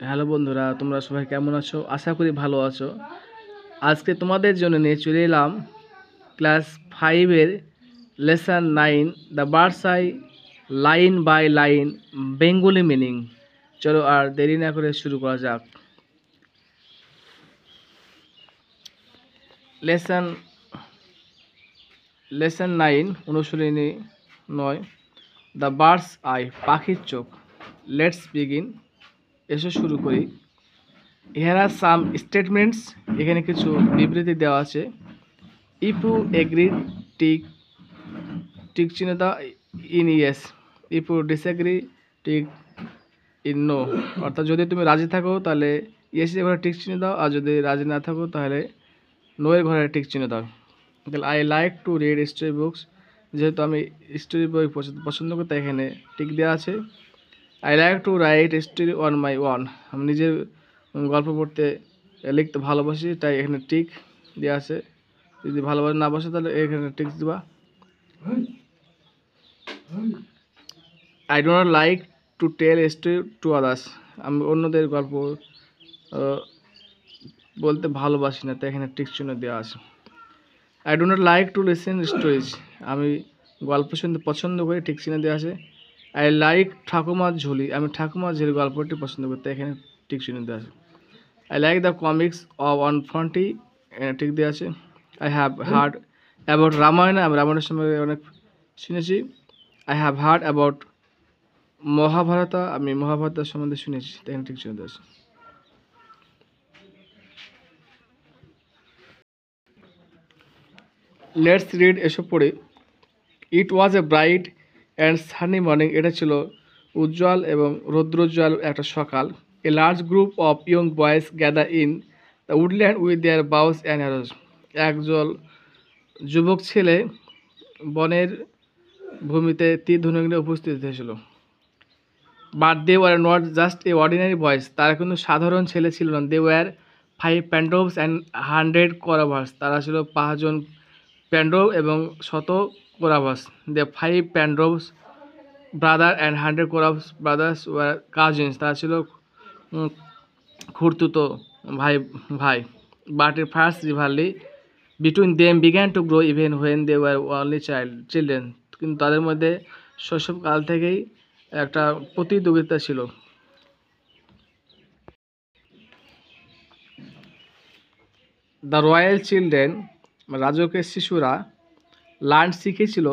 Hello বন্ধুরা, তোমরা সবাই কেমন আছো? আশা করি ভালো আছো। আজকে তোমাদের জন্য নিয়ে চলে এলাম ক্লাস 5-এর lesson 9 the birds eye line by line Bengali meaning. চলো আর দেরি না করে শুরু করা যাক। লেসন লেসন 9 অনুশীলনী 9 দ্য বার্ডস আই পাখির চোখ। Let's begin. এসো শুরু করি। হিয়ার আর সাম স্টেটমেন্টস, এখানে কিছু বিবৃতি দেওয়া আছে। If you agree, tick tick চিহ্ন দাও in yes. If you disagree, tick in no. অর্থাৎ যদি তুমি রাজি থাকো তাহলে ইয়েসের ঘরে টিক চিহ্ন দাও, আর যদি রাজি না থাকো তাহলে নো এর ঘরে টিক চিহ্ন দাও। তাহলে I like to read story books, যেহেতু আমি স্টোরি বই পছন্দ করি তাই এখানে টিক দেওয়া আছে। I like to write story on my one, আমি নিজের গল্প পড়তে লিখতে ভালোবাসি তাই এখানে টিক দেওয়া আছে। যদি ভালোবাসা না বসে তাহলে এখানে টিক দিবা। I do not like to tell story to others, আমি অন্যদের গল্প বলতে ভালোবাসি না তাই এখানে টিক চিহ্ন দেওয়া আছে। I do not like to listen stories, আমি গল্প শুনতে পছন্দ করি, টিক চিহ্ন দেওয়া আছে। আই লাইক ঠাকুমার ঝুলি, আমি ঠাকুমার ঝুলি গল্পটি পছন্দ করি তাই এখানে টিক চিহ্ন দেওয়া আছে। I like the comics of 140, ঠিক দেওয়া আছে। I have heard about Ramayana, আমি রামায়ণের সম্পর্কে অনেক শুনেছি। I have heard about Mahabharata, আমি মহাভারতের সম্বন্ধে শুনেছি তাই এখানে ঠিক চিহ্ন দেওয়া আছে। লেটস রিড, এসো পড়ি। It was a bright and sunny morning, এটা ছিল উজ্জ্বল এবং রৌদ্রোজ্জ্বল একটা সকাল। A large group of young boys gather in the woodland with their bows and arrows, একজন যুবক ছেলে বনের ভূমিতে তীর ধনুক নিয়ে উপস্থিত হয়েছিল। But they were not just a ordinary boys, তারা কিন্তু সাধারণ ছেলে ছিল না। দে ওয়ার 5 প্যান্ডভস অ্যান্ড 100 কৌরভাস, তারা ছিল 5 জন প্যান্ডব এবং 100 Kauravas. They 5 Pandavas brother and 100 Kauravas brothers were cousins, তারা ছিল খুড়তুতো ভাই ভাই। But a first rivalry between them began to grow even when they were only children, কিন্তু তাদের মধ্যে শৈশবকাল থেকেই একটা প্রতিযোগিতা ছিল। দ্য রয়্যাল চিলড্রেন, রাজকের শিশুরা লার্ন শিখেছিল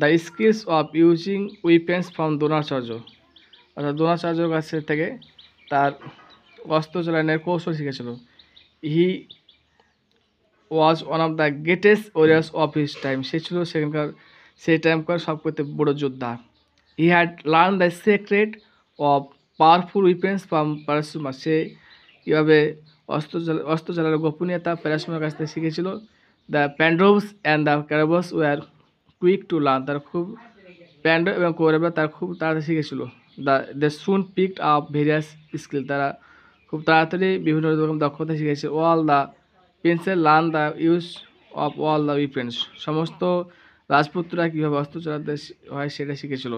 the skills of using weapons from Dronacharya, অর্থাৎ দ্রোণাচার্যর কাছ থেকে তার অস্ত্র চালানোর কৌশল শিখেছিল। He was one of the greatest warriors of his time, সে ছিল সেই টাইমকার সবথেকে বড় যোদ্ধা। He had learn the secret of powerful weapons from Parashurama, সে কীভাবে অস্ত্র চালানোর গোপনীয়তা প্যারাসুমার কাছ থেকে শিখেছিল। The Pandavas and the Kauravas were quick to learn, তারা খুব প্যান্ডব এবং কৌরবরা তারা খুব তাড়াতাড়ি শিখেছিল। They soon picked up various skill, তারা খুব তাড়াতাড়ি বিভিন্ন রকম দক্ষতা শিখেছে। All the princes learn the use of all the weapons, সমস্ত রাজপুত্ররা কীভাবে অস্ত্র চালাতে হয় সেটা শিখেছিল।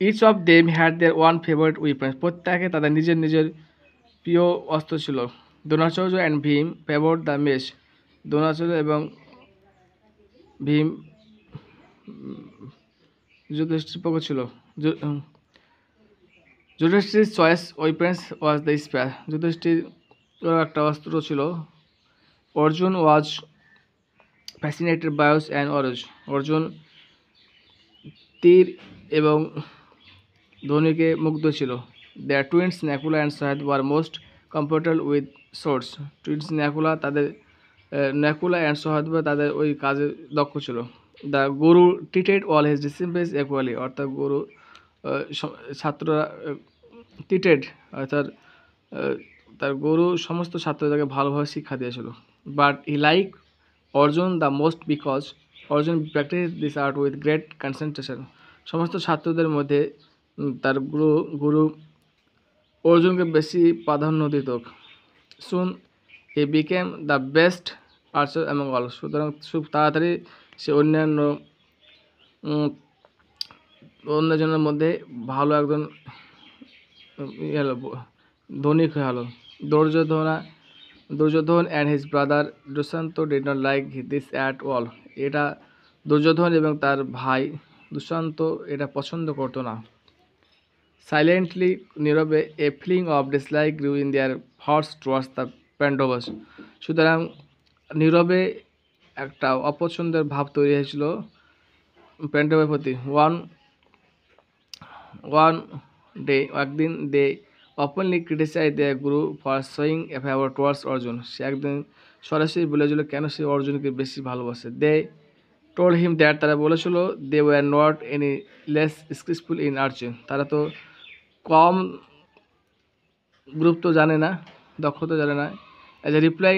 Each of them had their own favourite weapons, প্রত্যেকে তাদের নিজের নিজের প্রিয় অস্ত্র ছিল। Dronacharya and Bhima favoured the mace, Dronacharya এবং ভীম যুধিষ্ঠির পক্ষ ছিল। Yudhishthira choice weapons was the spare, Yudhishthir একটা অস্ত্র ছিল। Arjuna was fascinated bows and arrows, Arjuna তীর এবং ধনুকে মুগ্ধ ছিল। Their twins Nakula and Sahadeva were most comfortable with swords, twins Nakula and Sahadeva তাদের ওই কাজে দক্ষ ছিল। The guru treated all his disciplines equally, অর্থাৎ গুরু ছাত্ররা ট্রিটেড অর্থাৎ তার গুরু সমস্ত ছাত্রদেরকে ভালোভাবে শিক্ষা দিয়েছিল। But he like Arjuna the most because Arjuna practice this art with great concentration, সমস্ত ছাত্রদের মধ্যে তার গুরু অর্জুনকে বেশি প্রাধান্য দিত। Soon he became the best archer among all, সুতরাং খুব তাড়াতাড়ি সে অন্যান্য উম, অন্যজনের মধ্যে ভালো একজন ইয়ে হলো, ধনিক হয়ে হলো। Duryodhana Duryodhan and his brother Dushyant did not like this at all. এটা দুর্যোধন এবং তার ভাই দুষ্যন্ত এটা পছন্দ করতো না। সাইলেন্টলি, নীরবে, a feeling of dislike grew in their hearts towards the Pandavas. সুতরাং নীরবে একটা অপছন্দের ভাব তৈরি হয়েছিল প্যান্ডবের প্রতি। ওয়ান ডে, একদিন, দে openly criticise their guru for showing a favour towards Arjuna. সে একদিন সরাসরি বলেছিল কেন সে অর্জুনকে বেশি ভালোবাসে। দে টোল্ড হিম দ্যাট, তারা বলেছিল, they were not any less skilful in archery, তারা তো কম গুরুত্ব জানে না, দক্ষতা জানে না। As a reply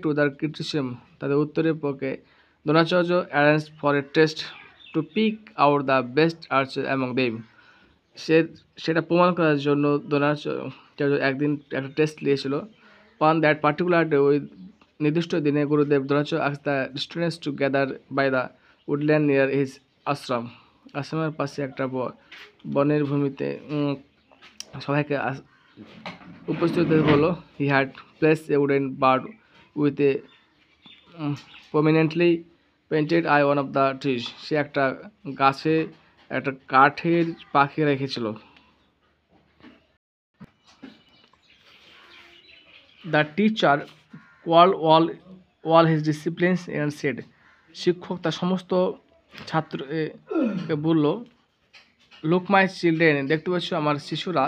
to the criticism, তাদের উত্তরের পক্ষে Dronacharya arrange for a test to pick out the best archer among them. সেটা প্রমাণ করার জন্য দ্রোণাচার্য একদিন একটা টেস্ট নিয়েছিল। অন দ্যাট পার্টিকুলার ডে, ওই নির্দিষ্ট দিনে গুরুদেব Dronacharya ask the students to gather by the woodland near his ashram. আশ্রমের পাশে একটা বনের ভূমিতে সবাইকে উপস্থিত বললো। He had place a wooden bird with a prominently painted eye one of the trees. সে একটা গাছে একটা কাঠের পাখি রেখেছিল। The teacher wall his disciplines and said, শিক্ষক তার সমস্ত ছাত্রকে বলল, লুক মাই চিলড্রেন, দেখতে পাচ্ছ আমার শিশুরা,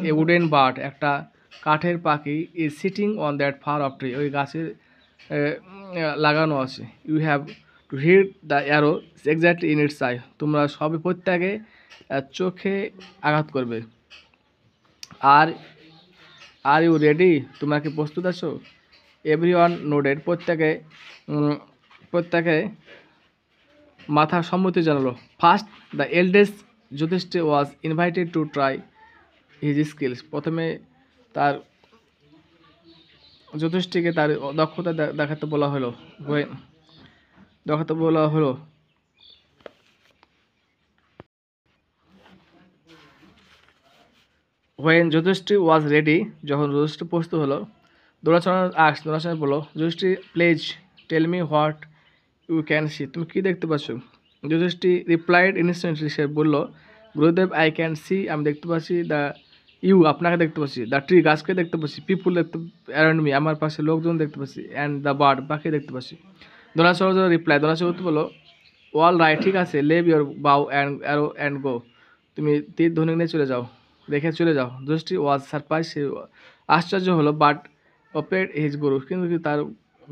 এ উডেন বার্ড, একটা কাঠের পাখি, is sitting on that far of tree, ওই গাছের লাগানো আছে। You have to hit the arrow exactly in its eye, তোমরা সবই প্রত্যেকে চোখে আঘাত করবে। আর আর ইউ রেডি, তোমরা কি প্রস্তুত আছো? এভরি ওয়ান নোডেড, প্রত্যেকে মাথা সম্মতি জানালো। First the eldest Yudhishthira was invited to try his skills, প্রথমে তার যুধিষ্ঠিরকে তার দক্ষতা দেখাতে বলা হলো। হোয়েন যুধিষ্ঠির ওয়াজ রেডি, যখন যুধিষ্ঠির প্রস্তুত হলো, দ্রোণাচার্য বলল, Yudhishthira please tell me what you can see, তুমি কী দেখতে পাচ্ছ? যুধিষ্ঠির রিপ্লাইড ইনস্ট্যান্টলি, সে বলল, গুরুদেব আই ক্যান সি, আমি দেখতে পাচ্ছি, দ্য ইউ, আপনাকে দেখতে পাচ্ছি, দ্য ট্রি, গাছকে দেখতে পাচ্ছি, পিপুল দেখতে অ্যারাউন্ড মি, আমার পাশে লোকজন দেখতে পাচ্ছি, অ্যান্ড দ্য বার্ড, পাখি দেখতে পাচ্ছি। দ্রোণাচার্য বলল, অল রাইট, ঠিক আছে, লেভ ইউর বাউ অ্যান্ড অ্যারো অ্যান্ড গো, তুমি তীর ধনুক নিয়ে চলে যাও, রেখে চলে যাও। যুধিষ্ঠির ওয়াজ সারপ্রাইজ, সে আশ্চর্য হলো, বাট অপেড হিজ গুরু, কিন্তু তার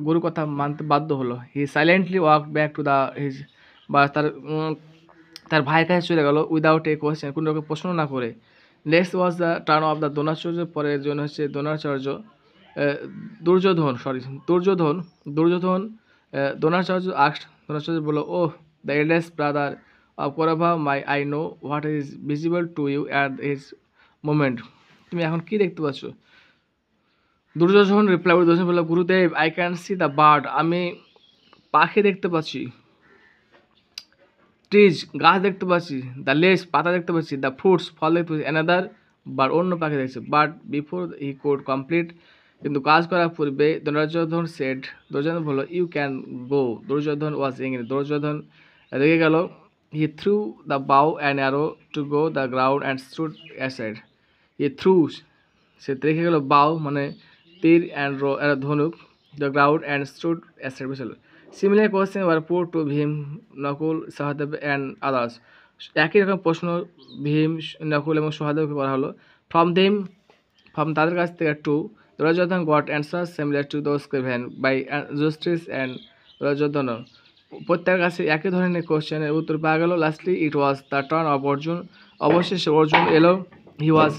গুরু কথা মানতে বাধ্য হলো। He silently walk back to the his, বা তার ভাইয়ের কাছে চলে গেল, উইদাউট এ কোয়েশ্চেন, কোনো রকম প্রশ্ন না করে। Next was the turn of the Dronacharya, পরের জন্য হচ্ছে দুর্যোধন দ্রোণাচার্য বলল, oh the eldest brother of Kaurava, I know what is visible to you at his moment, তুমি এখন কি দেখতে পাচ্ছ? দুর্যোধন বলল, Gurudev I can see the bird, আমি পাখি দেখতে পাচ্ছি, ট্রিজ গাছ দেখতে পাচ্ছি, দ্য লেস পাতা দেখতে পাচ্ছি, দ্য ফ্রুটস ফল দেখতে পাচ্ছি, অ্যানাদার বার্ড অন্য পাখি দেখছে। But before he could complete, কিন্তু কাজ করার পূর্বে দুর্যোধন বলল, you can go. Duryodhana was angry, Duryodhana রেগে গেল। He threw the bow and arrow to go the ground and stood aside. সে রেখে গেল বাউ মানে তীর অ্যান্ড ধনুক, the ground and stood aside বসে। Similar question were put to Bhima, Nakula, Sahadeva and others, একই রকম প্রশ্ন ভীম, নকুল এবং সহদেবকে করা হলো। ফ্রম তাদের কাছ থেকে to Duryodhan got answer similar to those given by Yudhishthira and Duryodhan, প্রত্যেকের কাছে একই ধরনের কোয়েশ্চেনের উত্তর পাওয়া গেল। Lastly it was the turn of Arjun, অবশেষে অর্জুন এলো। He was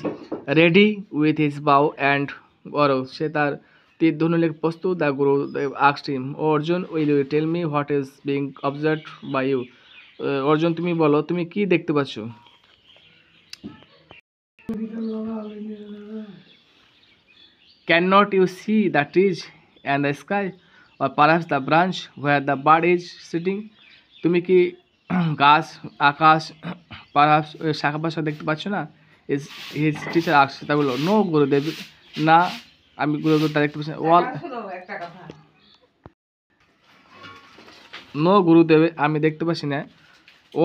ready with his bow and arrow, সে তার তীর ধনুক প্রস্তুত। The guru asked him, oh Arjun, will you tell me what is being observed by you, Arjun তুমি বলো, তুমি কি দেখতে পাচ্ছ? Can not you see the trees and the sky, or perhaps the branch where the bird is sitting, তুমি কি গাছ, আকাশ, perhaps শাখা প্রশাখা দেখতে পাচ্ছ না? হিজ টিচার আস্কড, তা বললো নো গুরুদেব, না আমি গুরুদেব তা দেখতে পাচ্ছি না। নো গুরুদেব, আমি দেখতে পাচ্ছি না।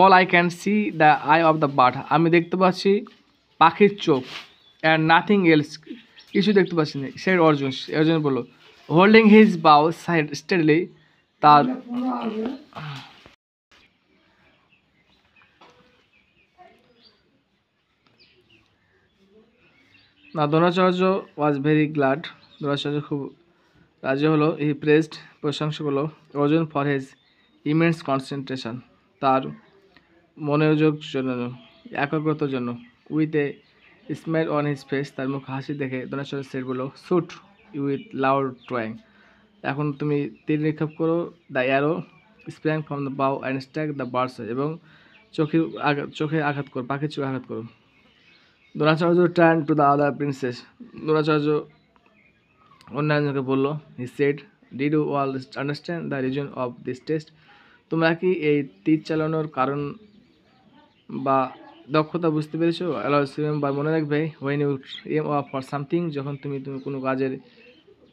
All I can see the I of the bird, আমি দেখতে পাচ্ছি পাখির চোখ। অ্যান্ড নাথিং এলস, কিছু দেখতে পাচ্ছি না। সেড অর্জুন, অর্জুন বললো হোল্ডিং হিজ বাউ সাইড স্টেডলি, তার না Dronacharya was very glad, Dronacharya খুব রাজি হলো। হি প্রেসড, প্রশংসা করলো Arjun for his immense concentration, তার মনোযোগ জন্য, একাগ্রতার জন্য। With a smile on his face, তার মুখ হাসি দেখে দ্রোণাচার্য সেট বললো শুট উইথ লাউড ট্রয়িং, এখন তুমি তীর নিক্ষেপ করো। The arrow sprang from the bow and struck the birds, এবং চোখে আঘাত করো, পাখির চোখে আঘাত করো। Dronacharya turn to the other princes, Dronacharya অন্যান্যকে বললো he said did you all understand the reason of this test, তোমরা কি এই তীর চালানোর কারণ বা দক্ষতা বুঝতে পেরেছো? অলওয়েজ রিমেম্বার, মনে রাখবে, when you aim of for something, যখন তুমি কোনো কাজের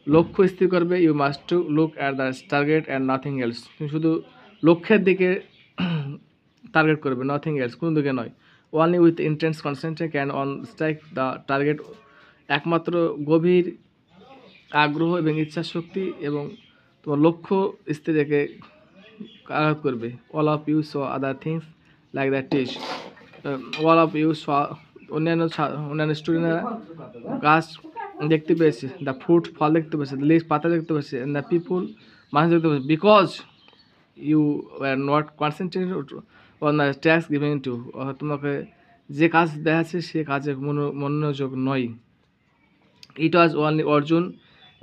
লক্ষ্য স্থির করবে, you must to look at the target and nothing else, তুমি শুধু লক্ষ্যের দিকে টার্গেট করবে, নাথিং এলস, কোনো দিকে নয়। Only with intense concentrate can on strike the target, একমাত্র গভীর আগ্রহ এবং ইচ্ছাশক্তি এবং তোমার লক্ষ্য স্থির রেখে আঘাত করবে। All of you saw other things like that teach, all of you saw, অন্যান্য স্টুডেন্টরা গাছ দেখতে পেয়েছে, দ্য ফ্রুট ফল দেখতে পেয়েছে, দ্য লিভস পাতা দেখতে পেয়েছে, অ্যান্ড দ্য পিপুল মানুষ দেখতে পেয়েছে, because you were not concentrated on the ট্যাক্স গিভেন টু, তোমাকে যে কাজ দেখাচ্ছে সে কাজে মনোযোগ নয়। ইট ওয়াজ ওনলি অর্জুন,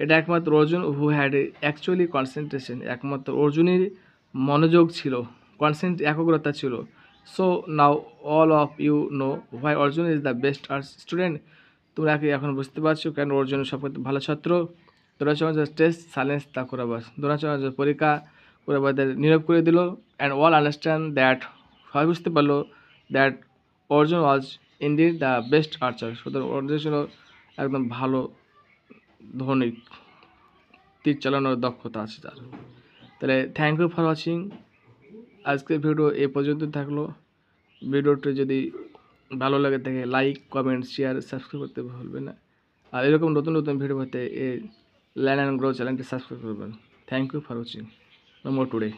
এটা একমাত্র Arjun, who had actually concentration, একমাত্র অর্জুনের মনোযোগ ছিল, একাগ্রতা ছিল। So now all of you know why Arjun is the best arts student, তোমরা কি এখন বুঝতে পারছো কেন অর্জুন সবথেকে ভালো ছাত্র? Dronacharya test silence the Kauravas, Dronacharya পরীক্ষা কৌরবদের নীরব করে দিল। অ্যান্ড অল আন্ডারস্ট্যান্ড দ্যাট, সবাই বুঝতে পারলো that Arjuna was indeed the best archer, সুতরাং অর্জুন ছিল একদম ভালো ধনিক, তীর চালানোর দক্ষতা আছে তার। তাহলে থ্যাংক ইউ ফর ওয়াচিং, আজকের ভিডিও এই পর্যন্ত থাকলো। ভিডিওটি যদি ভালো লাগে থাকে লাইক, কমেন্ট, শেয়ার, সাবস্ক্রাইব করতে ভুলবেন না। আর এরকম নতুন নতুন ভিডিও পেতে এই লার্ন অ্যান্ড গ্রো চ্যানেলটি সাবস্ক্রাইব করবেন। Thank you for watching, no more today.